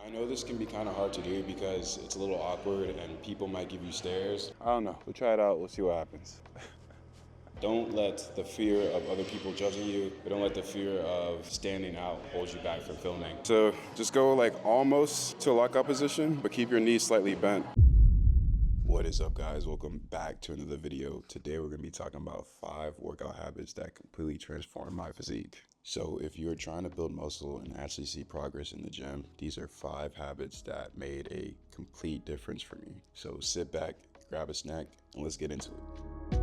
I know this can be kind of hard to do because it's a little awkward and people might give you stares. I don't know. We'll try it out. We'll see what happens. Don't let the fear of other people judging you, or don't let the fear of standing out hold you back from filming. So just go like almost to a lockout position, but keep your knees slightly bent. What is up, guys? Welcome back to another video. Today we're going to be talking about 5 workout habits that completely transform my physique. So if you're trying to build muscle and actually see progress in the gym, these are 5 habits that made a complete difference for me. So sit back, grab a snack, and let's get into it.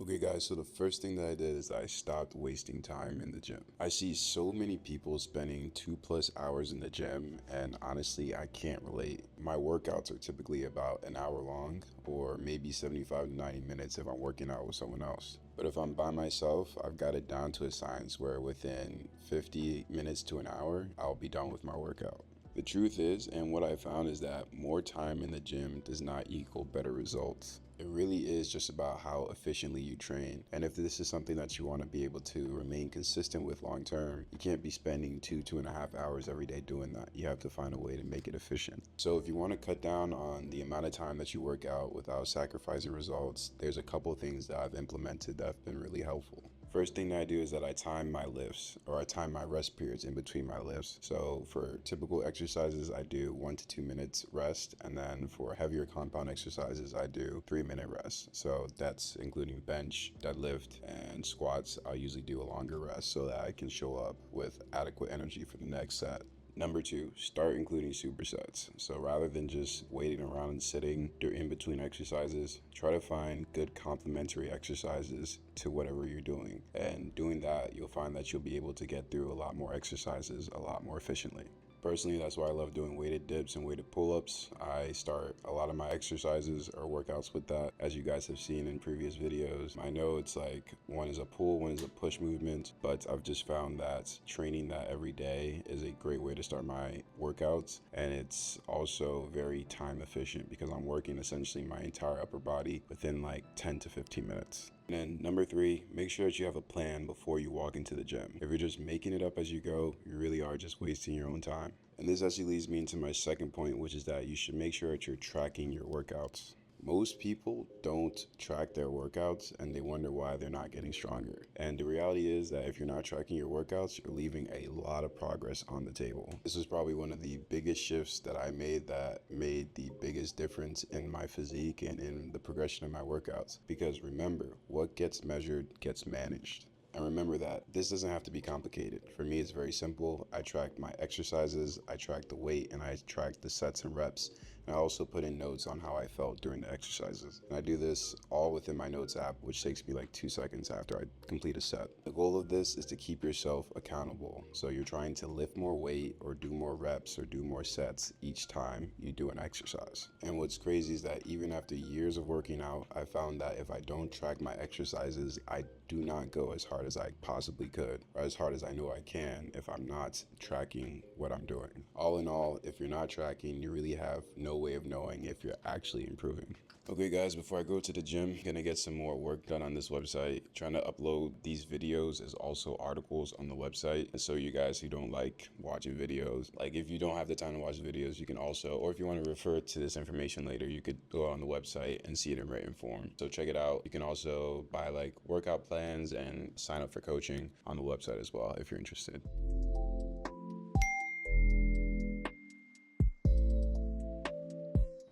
Okay guys, so the first thing that I did is I stopped wasting time in the gym. I see so many people spending 2+ hours in the gym, and honestly, I can't relate. My workouts are typically about an hour long, or maybe 75 to 90 minutes if I'm working out with someone else. But if I'm by myself, I've got it down to a science where within 50 minutes to an hour, I'll be done with my workout. The truth is, and what I found is that more time in the gym does not equal better results. It really is just about how efficiently you train. And if this is something that you want to be able to remain consistent with long term, you can't be spending 2.5 hours every day doing that. You have to find a way to make it efficient. So if you want to cut down on the amount of time that you work out without sacrificing results, there's a couple of things that I've implemented that have been really helpful. First thing that I do is that I time my lifts, or I time my rest periods in between my lifts. So for typical exercises, I do 1 to 2 minutes rest, and then for heavier compound exercises, I do 3-minute rest. So that's including bench, deadlift, and squats. I'll usually do a longer rest so that I can show up with adequate energy for the next set. Number 2, start including supersets. So rather than just waiting around and sitting in between exercises, try to find good complementary exercises to whatever you're doing. And doing that, you'll find that you'll be able to get through a lot more exercises a lot more efficiently. Personally, that's why I love doing weighted dips and weighted pull-ups. I start a lot of my exercises or workouts with that, as you guys have seen in previous videos. I know it's like one is a pull, one is a push movement, but I've just found that training that every day is a great way to start my workouts. And it's also very time efficient because I'm working essentially my entire upper body within like 10 to 15 minutes. And then number 3, make sure that you have a plan before you walk into the gym. If you're just making it up as you go, you really are just wasting your own time. And this actually leads me into my second point, which is that you should make sure that you're tracking your workouts. Most people don't track their workouts and they wonder why they're not getting stronger. And the reality is that if you're not tracking your workouts, you're leaving a lot of progress on the table. This was probably one of the biggest shifts that I made that made the biggest difference in my physique and in the progression of my workouts. Because remember, what gets measured gets managed. And remember that this doesn't have to be complicated. For me, it's very simple. I track my exercises, I track the weight, and I track the sets and reps. And I also put in notes on how I felt during the exercises. And I do this all within my notes app, which takes me like 2 seconds after I complete a set. The goal of this is to keep yourself accountable. So you're trying to lift more weight or do more reps or do more sets each time you do an exercise. And what's crazy is that even after years of working out, I found that if I don't track my exercises, I do not go as hard as I possibly could, or as hard as I know I can, if I'm not tracking what I'm doing. All in all, if you're not tracking, you really have no way of knowing if you're actually improving. Okay guys, before I go to the gym, I'm gonna get some more work done on this website. Trying to upload these videos as also articles on the website. And so you guys who don't like watching videos, like if you don't have the time to watch videos, you can also, or if you want to refer to this information later, you could go on the website and see it in written form. So check it out. You can also buy like workout plans and sign up for coaching on the website as well if you're interested.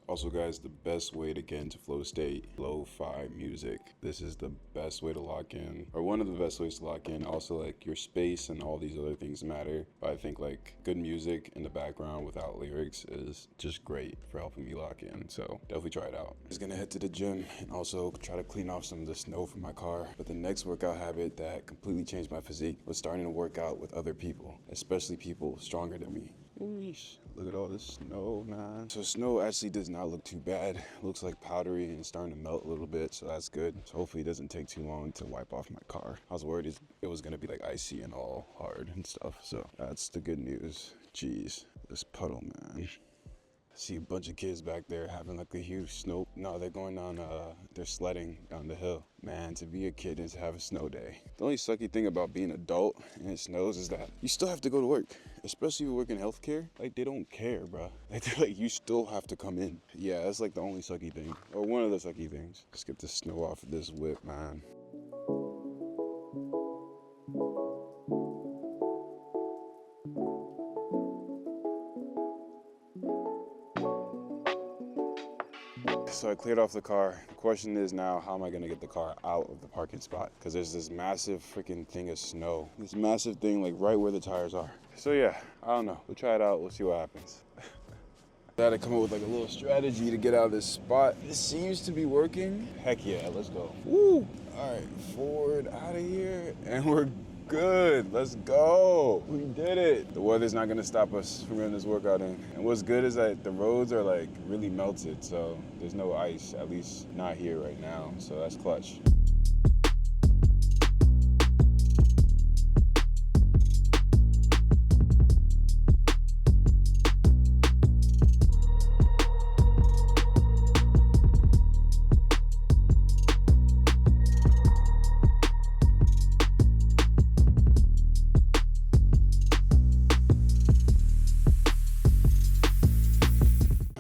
Also guys, the best way to get into flow state, lo-fi music. This is the best way to lock in, or one of the best ways to lock in. Also like your space and all these other things matter, but I think like good music in the background without lyrics is just great for helping me lock in. So definitely try it out. I'm just gonna head to the gym and also try to clean off some of the snow from my car. But the next workout habit that completely changed my physique was starting to work out with other people, especially people stronger than me. Eesh. Look at all this snow, man. So snow actually does not look too bad. Looks like powdery and it's starting to melt a little bit, so that's good. So hopefully it doesn't take too long to wipe off my car. I was worried it was gonna be like icy and all hard and stuff, so that's the good news. Jeez, this puddle, man. See a bunch of kids back there having like a huge snow. No, they're going on, they're sledding down the hill. Man, to be a kid and to have a snow day. The only sucky thing about being an adult and it snows is that you still have to go to work. Especially if you work in healthcare. Like, they don't care, bro. Like, you still have to come in. Yeah, that's like the only sucky thing. Or one of the sucky things. Let's get the snow off of this whip, man. So I cleared off the car. The question is now, how am I gonna get the car out of the parking spot? Because there's this massive freaking thing of snow. This massive thing like right where the tires are. So yeah, I don't know. We'll try it out. We'll see what happens. I had to come up with like a little strategy to get out of this spot. This seems to be working. Heck yeah, let's go. Woo! All right, forward out of here. And we're good. Let's go. We did it. The weather's not gonna stop us from getting this workout in. And what's good is that the roads are like really melted, so there's no ice, at least not here right now. So that's clutch.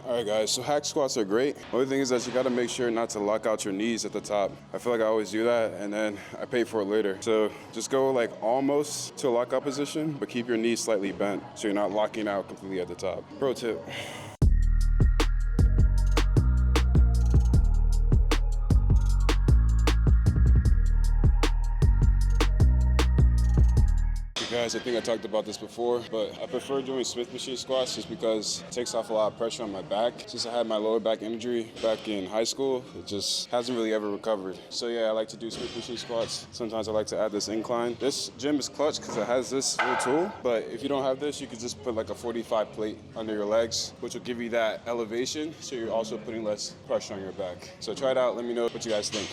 All right, guys, so hack squats are great. The only thing is that you gotta make sure not to lock out your knees at the top. I feel like I always do that, and then I pay for it later. So just go like almost to a lockout position, but keep your knees slightly bent so you're not locking out completely at the top. Pro tip. Guys, I think I talked about this before, but I prefer doing Smith machine squats just because it takes off a lot of pressure on my back. Since I had my lower back injury back in high school, it just hasn't really ever recovered. So yeah, I like to do Smith machine squats. Sometimes I like to add this incline. This gym is clutch because it has this little tool, but if you don't have this, you could just put like a 45 plate under your legs, which will give you that elevation, so you're also putting less pressure on your back. So try it out, let me know what you guys think.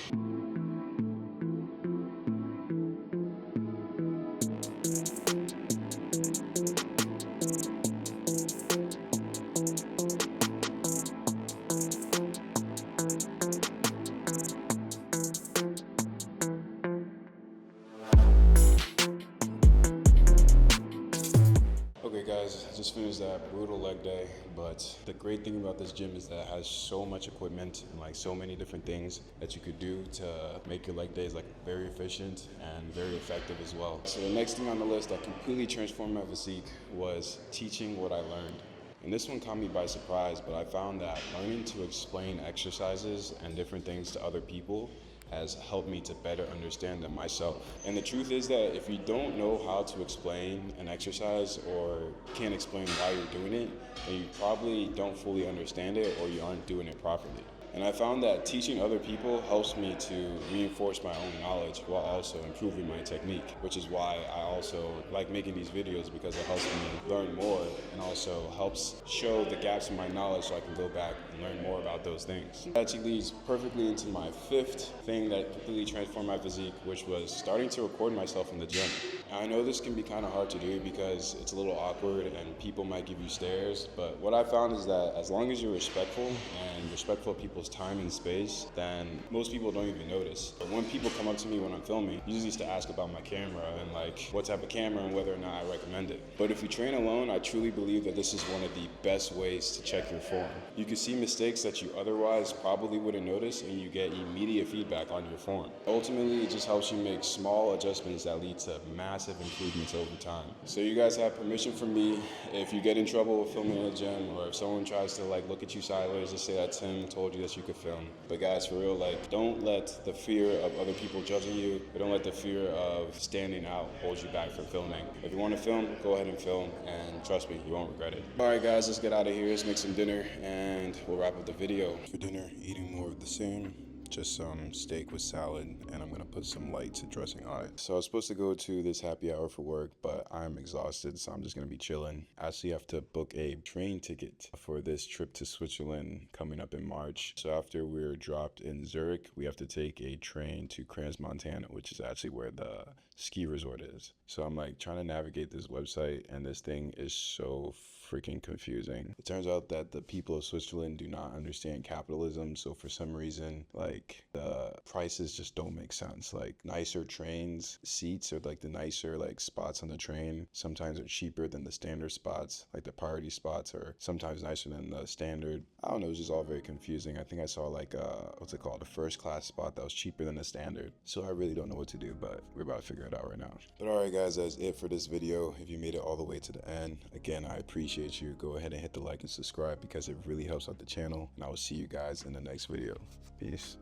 Okay guys, I just finished that brutal leg day, but the great thing about this gym is that it has so much equipment and like so many different things that you could do to make your leg days like very efficient and very effective as well. So the next thing on the list that completely transformed my physique was teaching what I learned. And this one caught me by surprise, but I found that learning to explain exercises and different things to other people has helped me to better understand them myself. And the truth is that if you don't know how to explain an exercise or can't explain why you're doing it, then you probably don't fully understand it or you aren't doing it properly. And I found that teaching other people helps me to reinforce my own knowledge while also improving my technique, which is why I also like making these videos, because it helps me learn more and also helps show the gaps in my knowledge so I can go back and learn more about those things. That actually leads perfectly into my fifth thing that completely transformed my physique, which was starting to record myself in the gym. I know this can be kind of hard to do because it's a little awkward and people might give you stares, but what I found is that as long as you're respectful and respectful of people's time and space, then most people don't even notice. But when people come up to me when I'm filming, usually used to ask about my camera and like what type of camera and whether or not I recommend it. But if you train alone, I truly believe that this is one of the best ways to check your form. You can see mistakes that you otherwise probably wouldn't notice and you get immediate feedback on your form. Ultimately, it just helps you make small adjustments that lead to massive improvements over time. So you guys have permission from me. If you get in trouble with filming in a gym, or if someone tries to like look at you sideways, just say that Tim told you that you could film. But guys, for real, like, don't let the fear of other people judging you, or don't let the fear of standing out hold you back from filming. If you want to film, go ahead and film, and trust me, you won't regret it. All right guys, let's get out of here. Let's make some dinner and we'll wrap up the video. For dinner, eating more of the same. just some steak with salad, and I'm gonna put some light dressing on it. So I was supposed to go to this happy hour for work, but I'm exhausted, so I'm just gonna be chilling. I actually have to book a train ticket for this trip to Switzerland coming up in March. So after we're dropped in Zurich, we have to take a train to Crans, Montana, which is actually where the ski resort is. So I'm like trying to navigate this website, and this thing is so freaking confusing. It turns out that the people of Switzerland do not understand capitalism, so for some reason, like, the prices just don't make sense. Like, nicer trains seats, or like the nicer like spots on the train, sometimes are cheaper than the standard spots. Like the priority spots are sometimes nicer than the standard. I don't know, it's just all very confusing. I think I saw like what's it called, a first class spot that was cheaper than the standard. So I really don't know what to do, but we're about to figure it out right now. But alright guys, that's it for this video. If you made it all the way to the end, again, I appreciate you. Go ahead and hit the like and subscribe because it really helps out the channel, and I will see you guys in the next video. Peace.